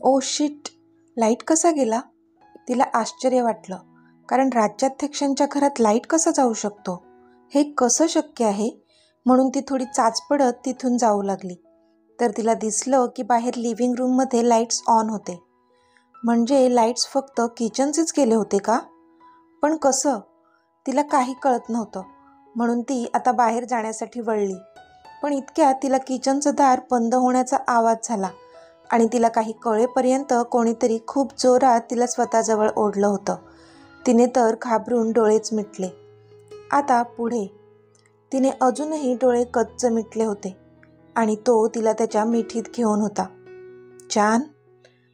Oh shit, light कसा गेला? तिला आश्चर्य वाटलं, कारण राज्याध्यक्षांच्या घरात लाईट कसा जाऊ शकतो? हे कसं शक्य आहे? म्हणून ती थोडी चाचपडत तिथून जाऊ लागली. तर तिला दिसलं की बाहेर लिव्हिंग रूममध्ये लाईट्स ऑन होते. म्हणजे लाईट्स फक्त किचनचेच गेले होते का? पण कसं? तिला काही कळत नव्हतं. म्हणून ती आता बाहेर जाण्यासाठी वळली. पण इतक्यात तिला किचनचं दार बंद होण्याचा आवाज झाला आणि तिला काही कळेपर्यंत कोणीतरी खूप जोरात तिला स्वतःजवळ ओढलं होतं. तिने तर घाबरून डोळेच मिटले. आता पुढे. तिने अजूनही डोळे कच्च मिटले होते आणि तो तिला त्याच्या मिठीत घेऊन होता. जान,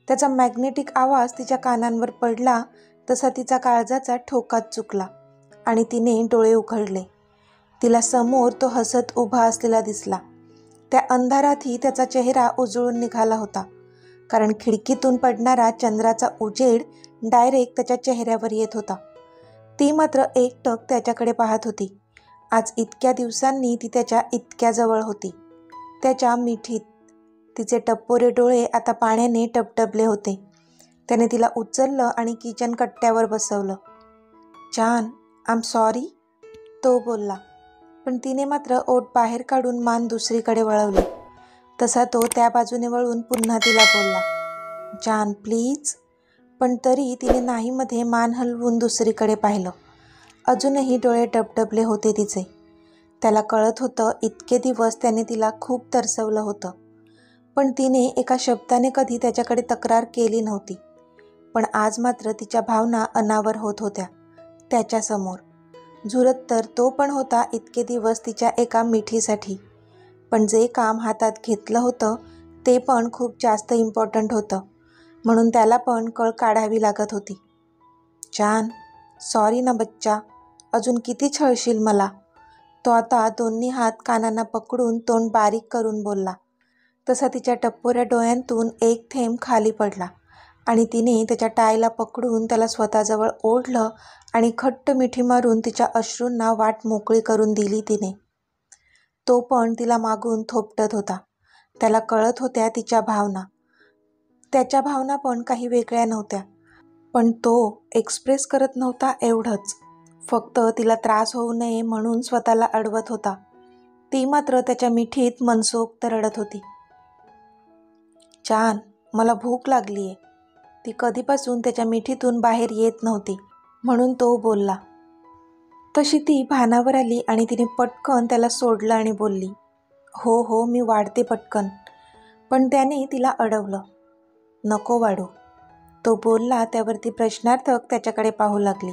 त्याचा मॅग्नेटिक आवाज तिच्या कानांवर पडला तसा तिचा काळजाचा ठोकाच चुकला आणि तिने डोळे उघडले. तिला समोर तो हसत उभा असलेला दिसला. त्या अंधारातही त्याचा चेहरा उजळून निघाला होता, कारण खिडकीतून पडणारा चंद्राचा उजेड डायरेक्ट त्याच्या चेहऱ्यावर येत होता. ती मात्र एकटक त्याच्याकडे पाहत होती. आज इतक्या दिवसांनी ती त्याच्या इतक्या जवळ होती, त्याच्या मिठीत. तिचे टप्पोरे डोळे आता पाण्याने टबटबले होते. त्याने तिला उचललं आणि किचन कट्ट्यावर बसवलं. जान, आय एम सॉरी, तो बोलला. पण तिने मात्र ओठ बाहेर काढून मान दुसरीकडे वळवली. तसा तो त्या बाजूने वळून पुन्हा तिला बोलला, जान प्लीज. पण तरी तिने नाहीमध्ये मान हलवून दुसरीकडे पाहिलं. अजूनही डोळे डबडबले होते तिचे. त्याला कळत होतं इतके दिवस त्याने तिला खूप तरसवलं होतं, पण तिने एका शब्दाने कधी त्याच्याकडे तक्रार केली नव्हती. पण आज मात्र तिच्या भावना अनावर होत होत्या त्याच्यासमोर. झुरत तर तो पण होता इतके दिवस तिच्या एका मिठीसाठी. पण जे काम हातात घेतलं होतं ते पण खूप जास्त इम्पॉर्टंट होतं, म्हणून त्याला पण कळ काढावी लागत होती. जान, सॉरी ना बच्चा, अजून किती छळशील मला? तो आता दोन्ही हात कानांना पकडून तोंड बारीक करून बोलला. तसा तिच्या टप्पोऱ्या डोळ्यांतून एक थेंब खाली पडला आणि तिने त्याच्या टायला पकडून त्याला स्वतःजवळ ओढलं आणि घट्ट मिठी मारून तिच्या अश्रूंना वाट मोकळी करून दिली तिने. तो पण तिला मागून थोपटत होता. त्याला कळत होत्या तिच्या भावना. त्याच्या भावना पण काही वेगळ्या नव्हत्या, पण तो एक्सप्रेस करत नव्हता एवढंच. फक्त तिला त्रास होऊ नये म्हणून स्वतःला अडवत होता. ती मात्र त्याच्या मिठीत मनसोक्त रडत होती. जान, मला भूक लागलीये. ती कधीपासून त्याच्या मिठीतून बाहेर येत नव्हती, म्हणून तो बोलला. तशी ती भानावर आली आणि तिने पटकन त्याला सोडलं आणि बोलली, हो हो मी वाढते पटकन. पण त्याने तिला अडवलं. नको वाढू, तो बोलला. त्यावर ती प्रश्नार्थक त्याच्याकडे पाहू लागली.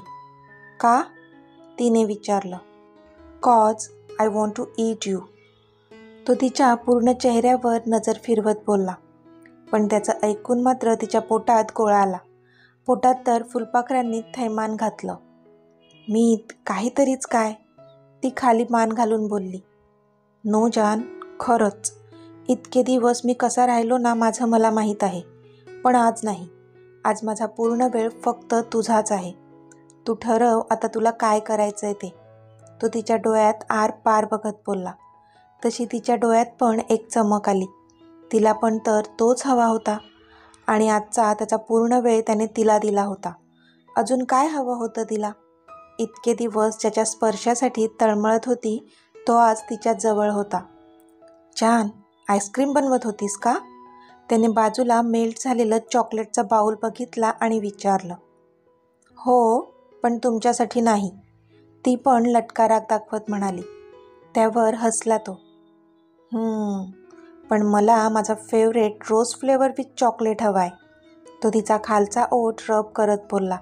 का? तिने विचारलं. Cause I want to eat you, तो तिच्या पूर्ण चेहऱ्यावर नजर फिरवत बोलला. पण त्याचं ऐकून मात्र तिच्या पोटात गोळा आला. पोटात तर फुलपाखरांनी थैमान घातलं. मी काहीतरीच काय, ती खाली मान घालून बोलली. नो जान, खरंच. इतके दिवस मी कसा राहिलो ना माझं मला माहीत आहे, पण आज नाही. आज माझा पूर्ण वेळ फक्त तुझाच आहे. तू ठरव आता तुला काय करायचंय ते, तो तिच्या डोळ्यात आर पार बघत बोलला. तशी तिच्या डोळ्यात पण एक चमक आली. तिला पण तर तोच हवा होता आणि आजचा त्याचा पूर्ण वेळ त्याने तिला दिला होता. अजून काय हवं होतं तिला? इतके दिवस ज्याच्या स्पर्शासाठी तळमळत होती तो आज तिच्या जवळ होता. जान, आईस्क्रीम बनवत होतीस का? त्याने बाजूला मेल्ट झालेलं चॉकलेटचा बाऊल बघितला आणि विचारलं. हो, पण तुमच्यासाठी नाही, ती पण लटका राग दाखवत म्हणाली. त्यावर हसला तो. पण मला माझा favourite rose flavour with chocolate हवा आहे, तो तिचा खालचा ओठ रब करत बोलला.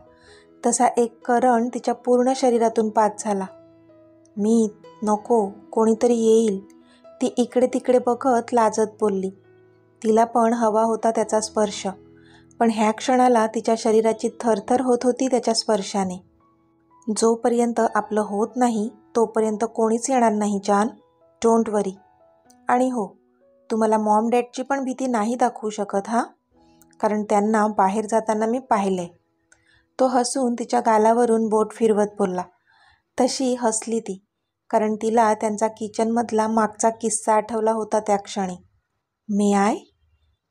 तसा एक करंट तिच्या पूर्ण शरीरातून पास झाला. मी नको, कोणीतरी येईल, ती इकडे तिकडे बघत लाजत बोलली. तिला पण हवा होता त्याचा स्पर्श, पण ह्या क्षणाला तिच्या शरीराची थरथर होत होती त्याच्या स्पर्शाने. जोपर्यंत आपलं होत नाही तोपर्यंत कोणीच येणार नाही जान, डोंट वरी. आणि हो, तुम्हाला मॉम डॅडची पण भीती नाही दाखवू शकत हां, कारण त्यांना बाहेर जाताना मी पाहिलंय. तो हसून तिच्या गालावरून बोट फिरवत बोलला. तशी हसली ती, कारण तिला त्यांचा किचनमधला मागचा किस्सा आठवला होता त्या क्षणी. मे आय,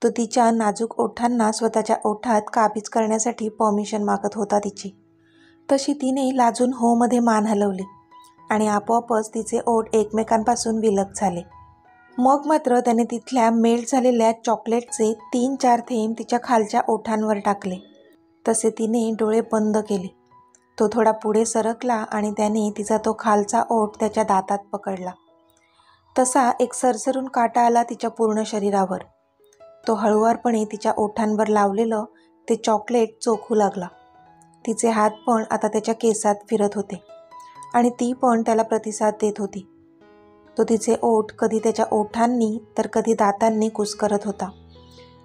तो तिच्या नाजूक ओठांना स्वतःच्या ओठात काबीज करण्यासाठी परमिशन मागत होता तिची. तशी तिने लाजून हो मध्ये मान हलवली आणि आपोआपच तिचे ओठ एकमेकांपासून विलग झाले. मग मात्र त्याने तिथल्या मेल्ट झालेल्या चॉकलेटचे 3-4 थेंब तिच्या खालच्या ओठांवर टाकले. तसे तिने डोळे बंद केले. तो थोडा पुढे सरकला आणि त्याने तिचा तो खालचा ओठ त्याच्या दातात पकडला. तसा एक सरसरून काटा आला तिच्या पूर्ण शरीरावर. तो हळुवारपणे तिच्या ओठांवर लावलेलं ते चॉकलेट चोखू लागला. तिचे हात पण आता त्याच्या केसात फिरत होते आणि ती पण त्याला प्रतिसाद देत होती. तो तिचे ओठ कधी त्याच्या ओठांनी तर कधी दातांनी कुस्करत होता.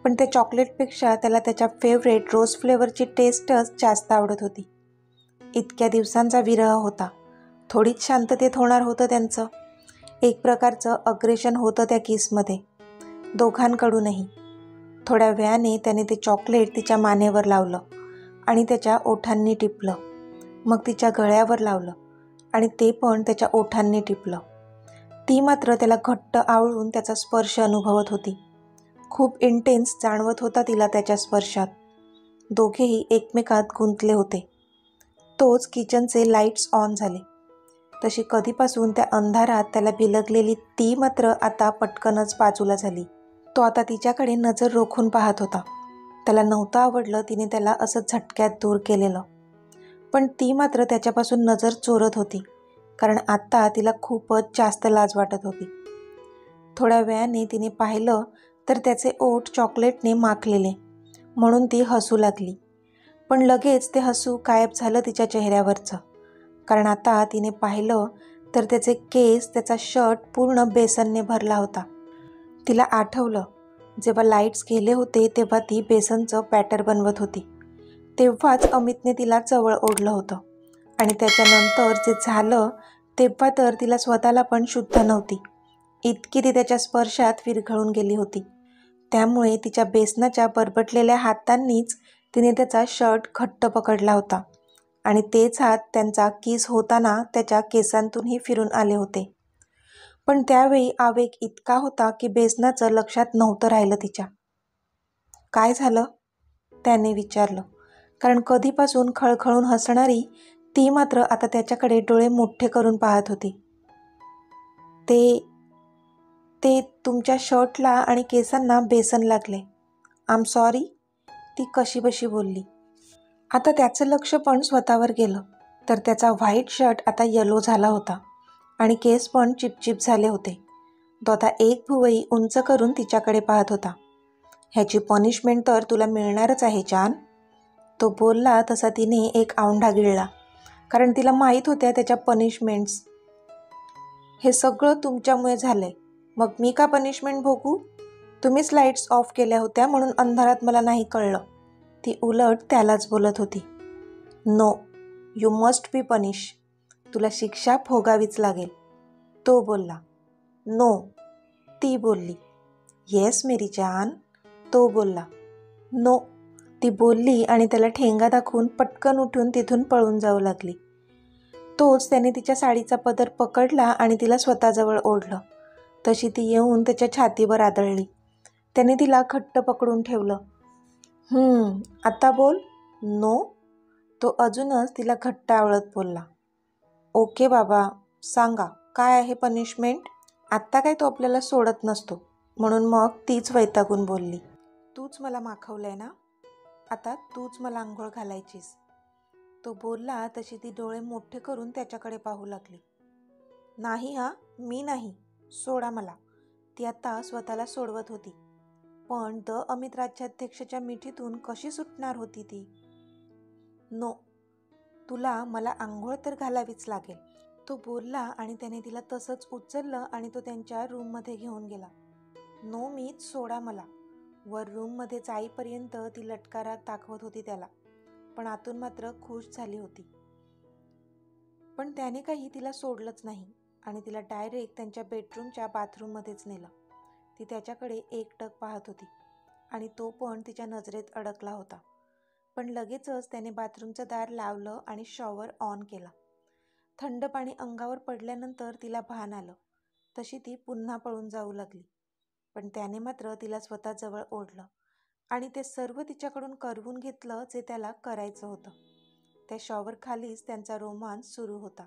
पण त्या चॉकलेटपेक्षा त्याला त्याच्या फेवरेट रोज फ्लेवरची टेस्टच जास्त आवडत होती. इतक्या दिवसांचा विरह होता. थोडीच शांततेत होणार होतं त्यांचं. एक प्रकारचं अग्रेशन होतं त्या किसमध्ये, दोघांकडूनही. थोड्या वेळाने त्याने ते चॉकलेट तिच्या मानेवर लावलं आणि त्याच्या ओठांनी टिपलं. मग तिच्या गळ्यावर लावलं आणि ते पण त्याच्या ओठांनी टिपलं. ती मात्र त्याला घट्ट आवळून त्याचा स्पर्श अनुभवत होती. खूप इंटेन्स जाणवत होता तिला त्याच्या स्पर्शात. दोघेही एकमेकात गुंतले होते. तोच किचनचे लाईट्स ऑन झाले. तशी कधीपासून त्या अंधारात त्याला बिलगलेली ती मात्र आता पटकनच बाजूला झाली. तो आता तिच्याकडे नजर रोखून पाहत होता. त्याला नव्हतं आवडलं तिने त्याला असं झटक्यात दूर केलेलं. पण ती मात्र त्याच्यापासून नजर चोरत होती, कारण आता तिला खूपच जास्त लाज वाटत होती. थोड्या वेळाने तिने पाहिलं तर त्याचे ओठ चॉकलेटने माखलेले, म्हणून ती हसू लागली. पण लगेच ते हसू गायब झालं तिच्या चेहऱ्यावरचं, कारण आता तिने पाहिलं तर त्याचे केस, त्याचा शर्ट पूर्ण बेसनने भरला होता. तिला आठवलं जेव्हा लाईट्स गेले होते तेव्हा ती बेसनचं बॅटर बनवत होती. तेव्हाच अमितने तिला जवळ ओढलं होतं आणि त्याच्यानंतर जे झालं तेव्हा तर तिला स्वतःला पण शुद्ध नव्हती. इतकी ती त्याच्या स्पर्शात विरघळून गेली होती. त्यामुळे तिच्या बेसनाच्या बरबटलेल्या हातांनीच तिने त्याचा शर्ट घट्ट पकडला होता आणि तेच हात त्यांचा किस होताना त्याच्या केसांतूनही फिरून आले होते. पण त्यावेळी आवेग इतका होता की बेसनाचं लक्षात नव्हतं राहिलं तिच्या. काय झालं? त्याने विचारलं, कारण कधीपासून खळखळून हसणारी ती मात्र आता त्याच्याकडे डोळे मोठे करून पाहत होती. ते तुमच्या शर्टला आणि केसांना बेसन लागले. आम सॉरी, ती कशीबशी बोलली. आता त्याचं लक्ष पण स्वतःवर गेलं तर त्याचा व्हाईट शर्ट आता येलो झाला होता आणि केस पण चिपचिप झाले होते. तो आता एक भुवई उंच करून तिच्याकडे पाहत होता. ह्याची पनिशमेंट तर तुला मिळणारच आहे जान. तो बोलला तसा तिने एक औंढा गिळला, कारण तिला माहीत होत्या त्याच्या पनिशमेंट्स. हे सगळं तुमच्यामुळे झालंय, मग मी का पनिशमेंट भोगू? तुम्हीच लाईट्स ऑफ केल्या होत्या म्हणून अंधारात मला नाही कळलं. ती उलट त्यालाच बोलत होती. No, you must be punish. तुला शिक्षा भोगावीच लागेल. तो बोलला. नो, ती बोलली. येस मेरी जान. तो बोलला. नो, ती बोलली आणि त्याला ठेंगा दाखवून पटकन उठून तिथून पळून जाऊ लागली. तोच त्याने तिच्या साडीचा पदर पकडला आणि तिला स्वतःजवळ ओढलं. तशी ती येऊन त्याच्या छातीवर आदळली. त्याने तिला घट्ट पकडून ठेवलं. आता बोल. नो. तो अजूनच तिला घट्ट आवळत बोलला. ओके बाबा, सांगा काय आहे पनिशमेंट? आत्ता काय तो आपल्याला सोडत नसतो, म्हणून मग तीच वैतागून बोलली. तूच मला माखवलंय ना, आता तूच मला आंघोळ घालायचीस. तो बोलला तशी ती डोळे मोठे करून त्याच्याकडे पाहू लागली. नाही मी नाही, सोडा मला. ती आता स्वतःला सोडवत होती. पण अमित राज्याध्यक्षाच्या मिठीतून कशी सुटणार होती ती? नो, तुला मला आंघोळ तर घालावीच लागेल. तो बोलला आणि त्याने तिला तसंच उचललं आणि तो त्यांच्या रूममध्ये घेऊन गेला. नो मीच, सोडा मला. वर रूममध्ये जाईपर्यंत ती लटकारात दाखवत होती त्याला, पण आतून मात्र खुश झाली होती. पण त्याने काही तिला सोडलंच नाही आणि तिला डायरेक्ट त्यांच्या बेडरूमच्या बाथरूममध्येच नेलं. ती त्याच्याकडे एकटक पाहत होती आणि तो पण तिच्या नजरेत अडकला होता. पण लगेचच त्याने बाथरूमचं दार लावलं आणि शॉवर ऑन केला. थंड पाणी अंगावर पडल्यानंतर तिला भान आलं. तशी ती पुन्हा पळून जाऊ लागली. पण त्याने मात्र तिला स्वतःजवळ ओढलं आणि ते सर्व तिच्याकडून करवून घेतलं जे त्याला करायचं होतं. त्या शॉवर खालीच त्यांचा रोमांस सुरू होता.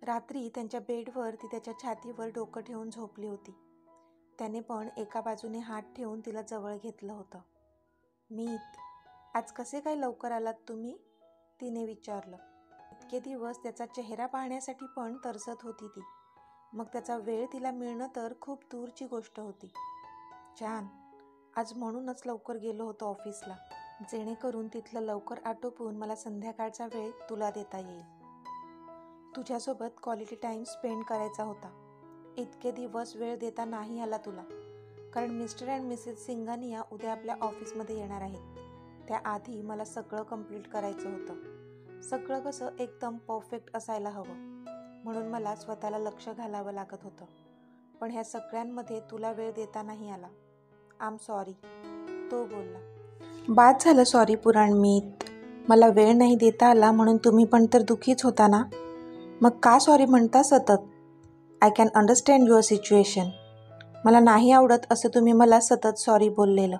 रात्री त्यांच्या बेडवर ती त्याच्या छातीवर डोकं ठेवून झोपली होती. त्याने पण एका बाजूने हात ठेवून तिला जवळ घेतलं होतं. मीत, आज कसे काय लवकर आलात तुम्ही? तिने विचारलं. इतके दिवस त्याचा चेहरा पाहण्यासाठी पण तरसत होती ती. मग त्याचा वेळ तिला मिळणं तर खूप दूरची गोष्ट होती. छान, आज म्हणूनच लवकर गेलो होतो ऑफिसला, जेणेकरून तिथलं लवकर आटोपून मला संध्याकाळचा वेळ तुला देता येईल. तुझ्यासोबत क्वालिटी टाईम स्पेंड करायचा होता. इतके दिवस वेळ देता नाही आला तुला, कारण मिस्टर अँड मिसेस सिंघानिया उद्या आपल्या ऑफिसमध्ये येणार आहेत. त्याआधी मला सगळं कंप्लीट करायचं होतं. सगळं कसं एकदम परफेक्ट असायला हवं, म्हणून मला स्वतःला लक्ष घालावं लागत होतं. पण ह्या सगळ्यांमध्ये तुला वेळ देता नाही आला. आय एम सॉरी, तो बोलला. बाद झालं सॉरी पुराणमीत. मला वेळ नाही देता आला म्हणून तुम्ही पण तर दुःखीच होता ना. मग का सॉरी म्हणता सतत? I can understand your situation. मला नाही आवडत असं तुम्ही मला सतत सॉरी बोललेलं.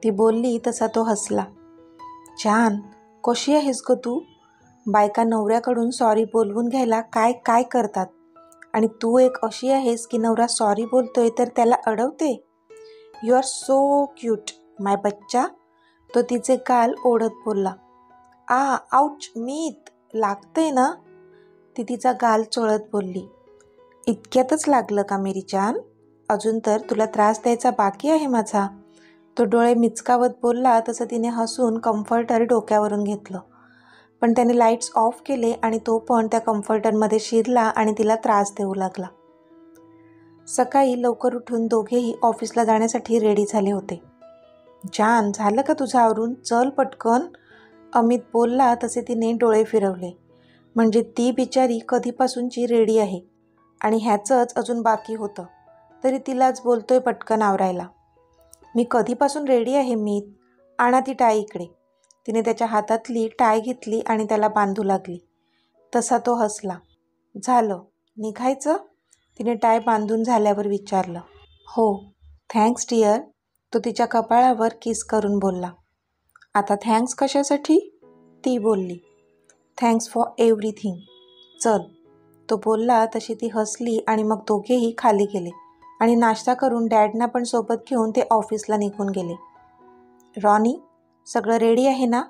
ती बोलली तसा तो हसला. छान, कशी आहेस गं तू? बायका नवऱ्याकडून सॉरी बोलवून घ्यायला काय काय करतात, आणि तू एक अशी आहेस की नवरा सॉरी बोलतोय तर त्याला अडवते. यू आर सो क्यूट माय बच्चा. तो तिचे गाल ओढत बोलला. आऊच मीत, लागतंय ना? ती तिचा गाल चोळत बोलली. इतक्यातच लागलं का मेरी जान? अजून तर तुला त्रास द्यायचा बाकी आहे माझा. तो डोळे मिचकावत बोलला तसं तिने हसून कम्फर्टर डोक्यावरून घेतलं. पण त्याने लाईट्स ऑफ केले आणि तो पण त्या कम्फर्टरमध्ये शिरला आणि तिला त्रास देऊ लागला. सकाळी लवकर उठून दोघेही ऑफिसला जाण्यासाठी रेडी झाले होते. जान, झालं का तुझं आवरून? चल पटकन, अमित बोलला तसे तिने डोळे फिरवले. म्हणजे ती बिचारी कधीपासूनची रेडी आहे आणि ह्याचंच अजून बाकी होतं, तरी तिलाच बोलतोय पटकन आवरायला. मी कधीपासून रेडी आहे मीत. आणा ती टाय इकडे. तिने त्याच्या हातातली टाय घेतली आणि त्याला बांधू लागली. तसा तो हसला. झालं, निघायचं? तिने टाय बांधून झाल्यावर विचारलं. हो, थँक्स डिअर. तो तिच्या कपाळावर किस करून बोलला. आता थँक्स कशासाठी? ती बोलली. Thanks for everything. चल, तो बोलला तशी ती हसली आणि मग दोघेही खाली गेले आणि नाश्ता करून डॅडना पण सोबत घेऊन ते ऑफिसला निघून गेले. रॉनी, सगळं रेडी आहे ना?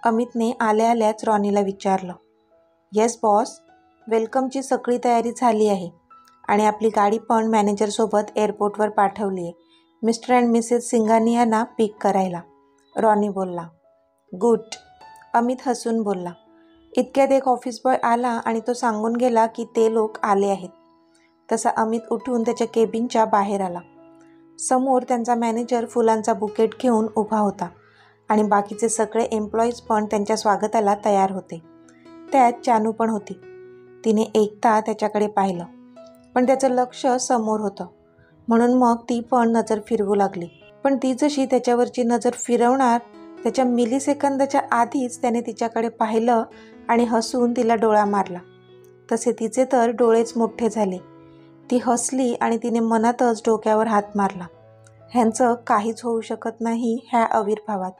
अमितने आल्या आल्याच रॉनीला विचारलं. येस बॉस, वेलकमची सगळी तयारी झाली आहे आणि आपली गाडी पण मॅनेजरसोबत एअरपोर्टवर पाठवली आहे मिस्टर अँड मिसेस सिंघानियांना पिक करायला, रॉनी बोलला. गुड, अमित हसून बोलला. इतक्यात एक ऑफिस बॉय आला आणि तो सांगून गेला की ते लोक आले आहेत. तसा अमित उठून त्याच्या केबिनच्या बाहेर आला. समोर त्यांचा मॅनेजर फुलांचा बुकेट घेऊन उभा होता आणि बाकीचे सगळे एम्प्लॉईज पण त्यांच्या स्वागताला तयार होते. त्यात चानू पण होती. तिने एकदा त्याच्याकडे पाहिलं, पण त्याचं लक्ष समोर होतं, म्हणून मग ती पण नजर फिरवू लागली. पण ती जशी त्याच्यावरची नजर फिरवणार त्याच्या मिलीसेकंदाच्या आधीच त्याने तिच्याकडे पाहिलं आणि हसून तिला डोळा मारला. तसे तिचे तर डोळेच मोठे झाले. ती हसली आणि तिने मनातच डोक्यावर हात मारला. ह्यांचं काहीच होऊ शकत नाही ह्या आविर्भावात.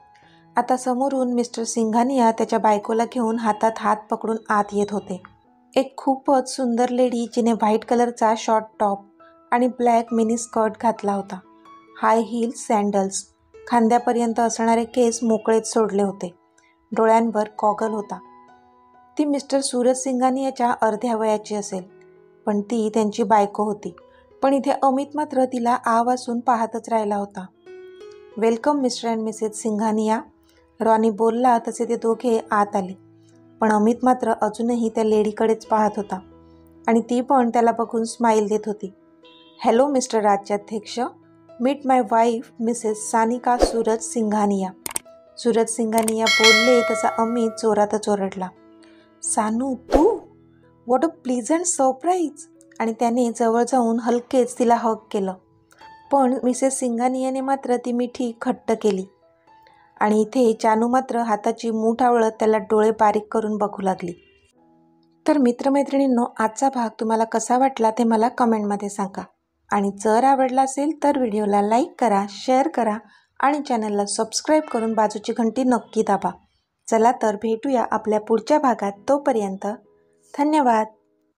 आता समोरून मिस्टर सिंघानिया त्याच्या बायकोला घेऊन हातात हात पकडून आत येत होते. एक खूपच सुंदर लेडी जिने व्हाईट कलरचा शॉर्ट टॉप आणि ब्लॅक मिनी स्कर्ट घातला होता. हाय हील सँडल्स, खांद्यापर्यंत असणारे केस मोकळेच सोडले होते. डोळ्यांवर गॉगल होता. ती मिस्टर सूरज सिंघानियाच्या अर्ध्या वयाची असेल, पण ती त्यांची बायको होती. पण इथे अमित मात्र तिला आवासून पाहतच राहिला होता. Welcome mister and Mrs Singhania, Ronnie बोलला तसे ते दोघे आत आले. पण अमित मात्र अजूनही त्या लेडीकडेच पाहत होता आणि ती पण त्याला बघून स्माईल देत होती. Hello mister Rajyadhyaksha, meet my wife Mrs Sanika Suraj Singhania. Suraj Singhania बोलले तसा अमित जोरातच ओरडला. सानू, तू? What a pleasant surprise. आणि त्याने जवळ जाऊन हलकेच तिला हग केलं. पण मिसेस सिंघानियाने मात्र ती मिठी घट्ट केली आणि इथे चानू मात्र हाताची मूठ आवळत त्याला डोळे बारीक करून बघू लागली. तर मित्रमैत्रिणींनो, आजचा भाग तुम्हाला कसा वाटला ते मला कमेंटमध्ये सांगा आणि जर आवडला असेल तर व्हिडिओला लाईक करा, शेअर करा आणि चॅनलला सबस्क्राईब करून बाजूची घंटी नक्की दाबा. चला तर भेटूया आपल्या पुढच्या भागात. तोपर्यंत धन्यवाद.